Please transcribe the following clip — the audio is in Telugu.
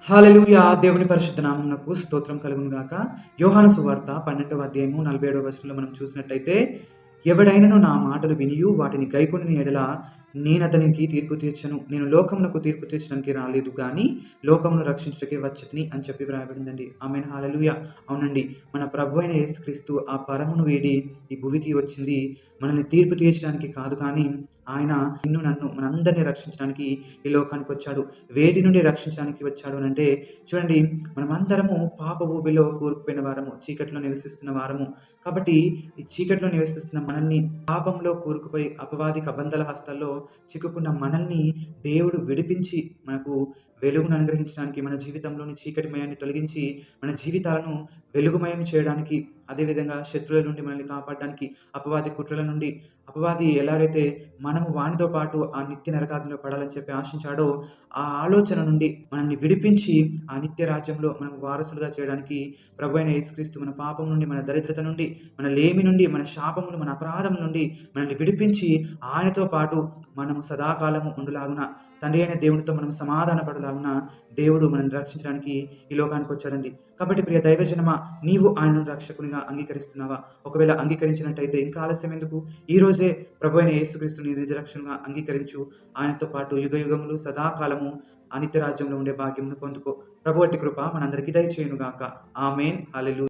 హల్లెలూయా! దేవుని పరిశుద్ధ నామమునకు స్తోత్రం కలుగును గాక. యోహాను సువార్త 12వ అధ్యాయము 47వ వచనంలో మనం చూసినట్టయితే, ఎవడైనను నా మాటలు వినియు వాటిని గైకొనిన యెడల నేనతనికి తీర్పు తీర్చను. నేను లోకమునకు తీర్పు తీర్చడానికి రాలేదు గానీ లోకమును రక్షించుటకే వచ్చితిని అని చెప్పి వ్రాయబడిందండి. ఆమేన్. హల్లెలూయా! అవునండి. మన ప్రభువైన యేసుక్రీస్తు ఆ పరమును వీడి ఈ భువికి వచ్చింది మనల్ని తీర్పు తీర్చడానికి కాదు కానీ, ఆయన నిన్ను నన్ను మనందరిని రక్షించడానికి ఈ లోకానికి వచ్చాడు. వేటి నుండి రక్షించడానికి వచ్చాడు అనంటే, చూడండి, మనమందరము పాప ఊబిలో కూరుకుపోయిన వారము, చీకటిలో నివసిస్తున్న వారము. కాబట్టి ఈ చీకటిలో నివసిస్తున్న మనల్ని, పాపంలో కూరుకుపోయి అపవాది కబంధల హస్తాల్లో చిక్కుకున్న మనల్ని దేవుడు విడిపించి మనకు వెలుగును అనుగ్రహించడానికి, మన జీవితంలోని చీకటిమయాన్ని తొలగించి మన జీవితాలను వెలుగుమయం చేయడానికి, అదేవిధంగా శత్రువుల నుండి మనల్ని కాపాడడానికి, అపవాది కుట్రల నుండి, అపవాది ఎలాగైతే మనము వానితో పాటు ఆ నిత్య నరకాగ్నిలో పడాలని చెప్పి ఆశించాడో, ఆ ఆలోచన నుండి మనల్ని విడిపించి ఆ నిత్య రాజ్యంలో మనం వారసులుగా చేయడానికి ప్రభువైన యేసుక్రీస్తు మన పాపం నుండి, మన దరిద్రత నుండి, మన లేమి నుండి, మన శాపములు, మన అపరాధం నుండి మనల్ని విడిపించి ఆయనతో పాటు మనము సదాకాలము ఉండులాగున, తండ్రి అయిన దేవునితో మనం సమాధాన పడులాగున దేవుడు మనల్ని రక్షించడానికి ఈ లోకానికి వచ్చాడండి. కాబట్టి ప్రియ దైవజనమా, నీవు ఆయనను రక్షకునిగా అంగీకరిస్తున్నావా? ఒకవేళ అంగీకరించినట్టయితే ఇంకా ఆలస్యం ఎందుకు? ఈ రోజే ప్రభువైన యేసుక్రీస్తుని నిజ రక్షకునిగా అంగీకరించు. ఆయనతో పాటు యుగయుగములు సదాకాలము ఆ నిత్య రాజ్యంలో ఉండే భాగ్యమును పొందుకో. ప్రభువు అట్టి కృప మనందరికీ దయచేయును గాక. ఆమేన్. హల్లెలూయా!